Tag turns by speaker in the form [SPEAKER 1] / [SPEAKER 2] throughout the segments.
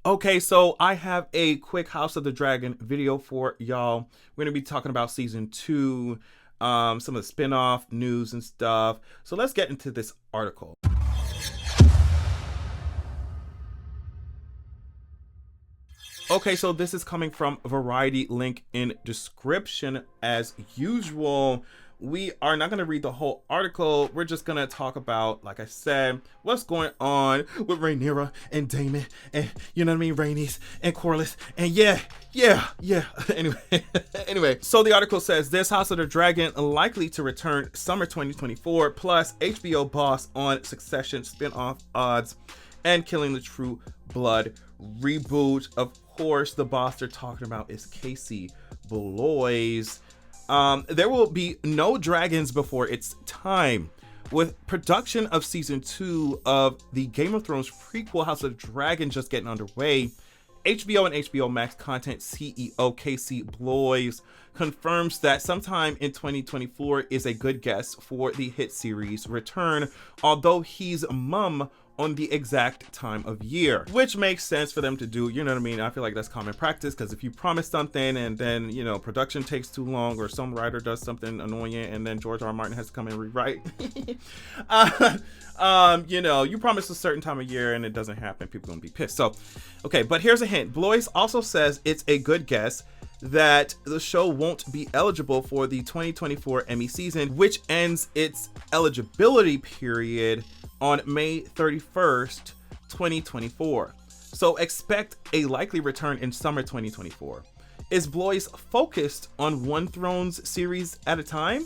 [SPEAKER 1] Okay, so I have a quick House of the Dragon video for y'all. We're gonna be talking about season 2, some of the spin-off news and stuff. So let's get into this article. Okay, so this is coming from Variety, link in description as usual. We are not going to read the whole article. We're just going to talk about, like I said, what's going on with Rhaenyra and Daemon and, you know what I mean, Rhaenys and Corlys. And yeah. Anyway, so the article says this House of the Dragon likely to return summer 2024, plus HBO boss on Succession spin-off odds and Killing the True Blood reboot. Of course, the boss they're talking about is Casey Bloys. There will be no dragons before it's time. With production of season 2 of the Game of Thrones prequel House of the Dragon just getting underway, HBO and HBO Max content CEO Casey Bloys confirms that sometime in 2024 is a good guess for the hit series return, although he's mum on the exact time of year, which makes sense for them to do, you know what I mean? I feel like that's common practice, because if you promise something and then, you know, production takes too long, or some writer does something annoying and then George R. R. Martin has to come and rewrite, you know, you promise a certain time of year and it doesn't happen, people are gonna be pissed. So, okay, but here's a hint. Bloys also says it's a good guess that the show won't be eligible for the 2024 Emmy season, which ends its eligibility period on May 31st, 2024. So expect a likely return in summer 2024. Is Bloys focused on one Thrones series at a time?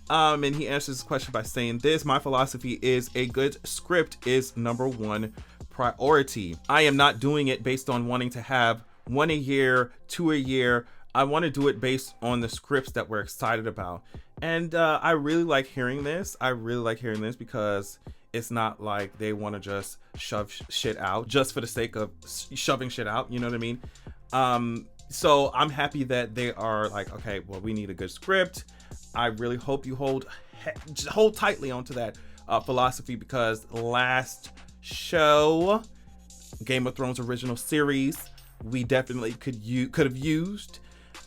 [SPEAKER 1] And he answers this question by saying this: my philosophy is a good script is #1 priority. I am not doing it based on wanting to have 1 a year, 2 a year. I want to do it based on the scripts that we're excited about. And I really like hearing this. Because it's not like they want to just shove shit out just for the sake of shoving shit out. You know what I mean? So I'm happy that they are like, okay, well, we need a good script. I really hope you hold tightly onto that philosophy, because last show, Game of Thrones original series, we definitely could have used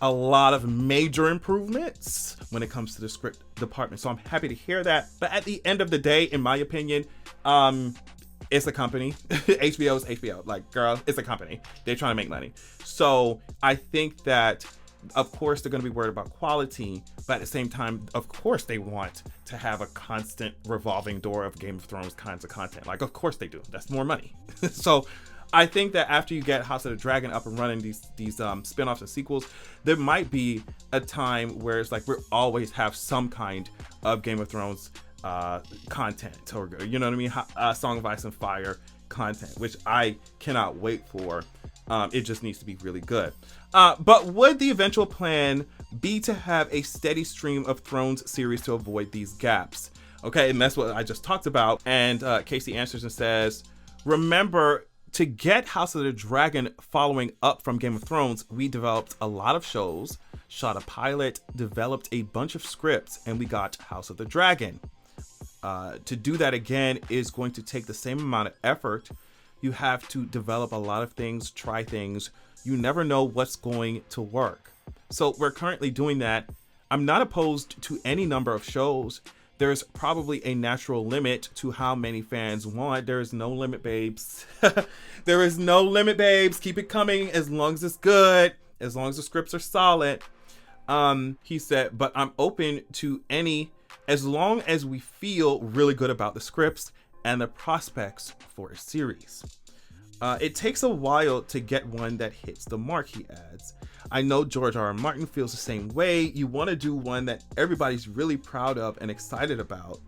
[SPEAKER 1] a lot of major improvements when it comes to the script department. So I'm happy to hear that. But at the end of the day, in my opinion, it's a company. HBO is HBO. Like, girl, it's a company. They're trying to make money. So I think that, of course, they're going to be worried about quality, but at the same time, of course, they want to have a constant revolving door of Game of Thrones kinds of content. Like, of course they do. That's more money. So I think that after you get House of the Dragon up and running, these spin-offs and sequels, there might be a time where it's like we always have some kind of Game of Thrones content, or, you know what I mean, Song of Ice and Fire content, which I cannot wait for. It just needs to be really good. But would the eventual plan be to have a steady stream of Thrones series to avoid these gaps? Okay, and that's what I just talked about. And Casey answers and says, remember, to get House of the Dragon following up from Game of Thrones, we developed a lot of shows, shot a pilot, developed a bunch of scripts, and we got House of the Dragon. To do that again is going to take the same amount of effort. You have to develop a lot of things, try things. You never know what's going to work. So we're currently doing that. I'm not opposed to any number of shows. There's probably a natural limit to how many fans want. There is no limit, babes. There is no limit, babes. Keep it coming as long as it's good, as long as the scripts are solid. He said, but I'm open to any, as long as we feel really good about the scripts and the prospects for a series. It takes a while to get one that hits the mark, he adds. I know George R. R. Martin feels the same way. You want to do one that everybody's really proud of and excited about.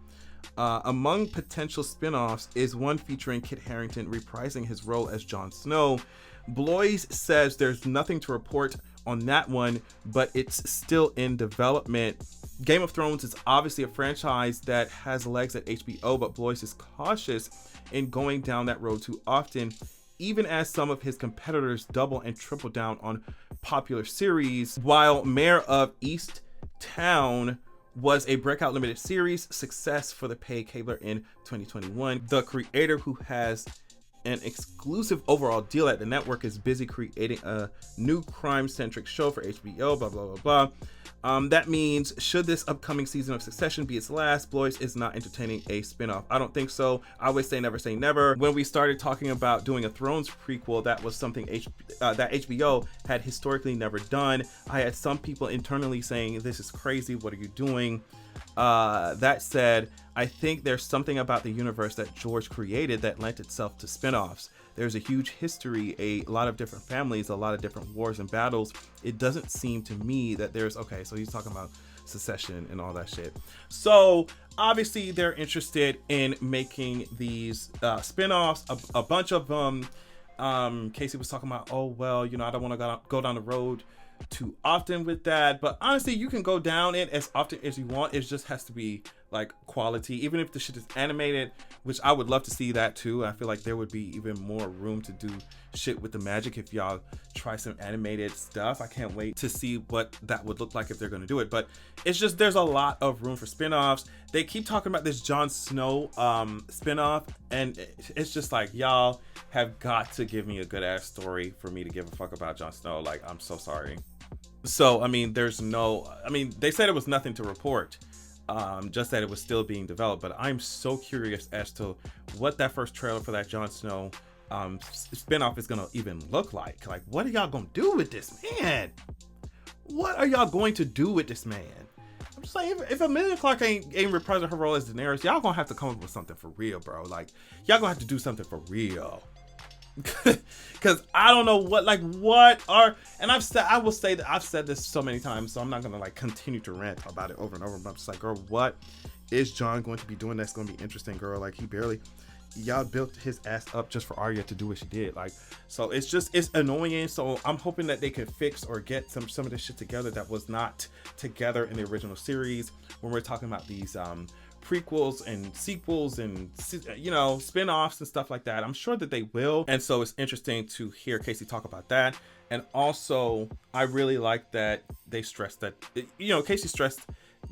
[SPEAKER 1] Among potential spin-offs is one featuring Kit Harington reprising his role as Jon Snow. Bloys says there's nothing to report on that one, but it's still in development. Game of Thrones is obviously a franchise that has legs at HBO, but Bloys is cautious in going down that road too often, even as some of his competitors double and triple down on popular series. While Mayor of Easttown was a breakout limited series success for the paid cabler in 2021, the creator, who has an exclusive overall deal at the network is busy creating a new crime-centric show for HBO, blah, blah, blah, blah. That means, should this upcoming season of Succession be its last, Bloys is not entertaining a spinoff. I don't think so. I always say never. When we started talking about doing a Thrones prequel, that was something that HBO had historically never done. I had some people internally saying, this is crazy, what are you doing? That said, I think there's something about the universe that George created that lent itself to spinoffs. There's a huge history, a lot of different families, a lot of different wars and battles. It doesn't seem to me that there's, okay, so he's talking about Succession and all that shit. So obviously they're interested in making these spinoffs, a bunch of them. Casey was talking about, oh, well, you know, I don't want to go down the road too often with that, but honestly, you can go down it as often as you want. It just has to be like quality, even if the shit is animated, which I would love to see that too. I feel like there would be even more room to do shit with the magic if y'all try some animated stuff. I can't wait to see what that would look like if they're going to do it, but it's just, there's a lot of room for spinoffs. They keep talking about this Jon Snow spinoff, and it's just like, y'all have got to give me a good ass story for me to give a fuck about Jon Snow. Like, I'm so sorry. So, I mean, they said it was nothing to report, just that it was still being developed, but I'm so curious as to what that first trailer for that Jon Snow spinoff is gonna even look like. Like, what are y'all gonna do with this man? What are y'all going to do with this man? I'm just like, if Emilia Clarke ain't reprising her role as Daenerys, y'all gonna have to come up with something for real, bro. Like, y'all gonna have to do something for real. Because I don't know and I will say that I've said this so many times, so I'm not gonna like continue to rant about it over and over, but I'm just like, girl, what is Jon going to be doing that's gonna be interesting, girl? Like, y'all built his ass up just for Arya to do what she did. Like, so it's annoying. So I'm hoping that they can fix or get some of this shit together that was not together in the original series when we're talking about these prequels and sequels and, you know, spin-offs and stuff like that. I'm sure that they will, and so it's interesting to hear Casey talk about that. And also, I really like that they stressed that, you know, Casey stressed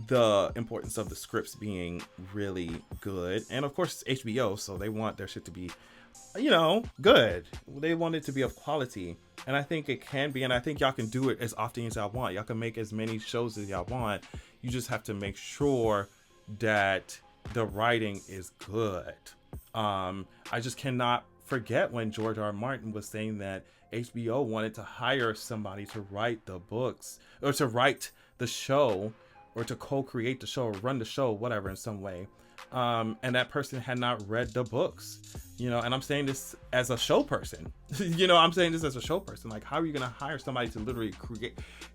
[SPEAKER 1] the importance of the scripts being really good, and of course it's HBO, so they want their shit to be, you know, good. They want it to be of quality, and I think it can be, and I think y'all can do it as often as y'all want. Y'all can make as many shows as y'all want. You just have to make sure that the writing is good. I just cannot forget when George R. Martin was saying that HBO wanted to hire somebody to write the books, or to write the show, or to co-create the show, or run the show, whatever, in some way. And that person had not read the books, you know, and I'm saying this as a show person. You know, I'm saying this as a show person. Like, how are you going to hire somebody to literally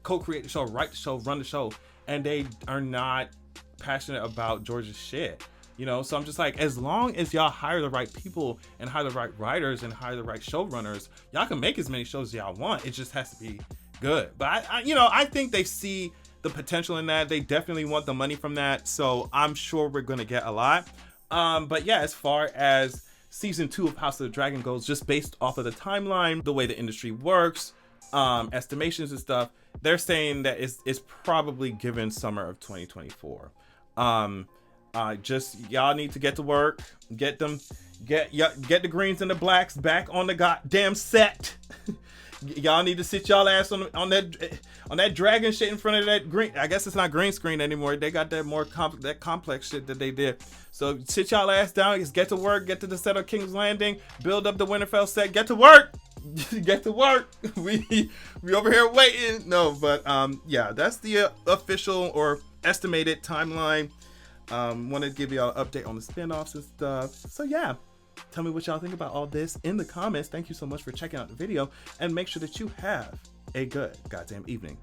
[SPEAKER 1] co-create the show, write the show, run the show, and they are not passionate about George's shit? You know, so I'm just like, as long as y'all hire the right people and hire the right writers and hire the right showrunners, y'all can make as many shows as y'all want. It just has to be good. But I think they see the potential in that. They definitely want the money from that, so I'm sure we're gonna get a lot. But yeah, as far as season 2 of House of the Dragon goes, just based off of the timeline, the way the industry works, estimations and stuff, they're saying that it's probably given summer of 2024. Just y'all need to get to work, get the greens and the blacks back on the goddamn set. Y'all need to sit y'all ass on that dragon shit in front of that green. I guess it's not green screen anymore. They got that more complex shit that they did. So sit y'all ass down. Just get to work. Get to the set of King's Landing. Build up the Winterfell set. Get to work. Get to work. We over here waiting. No, but yeah, that's the official or estimated timeline. Wanted to give y'all an update on the spinoffs and stuff. So yeah. Tell me what y'all think about all this in the comments. Thank you so much for checking out the video, and make sure that you have a good goddamn evening.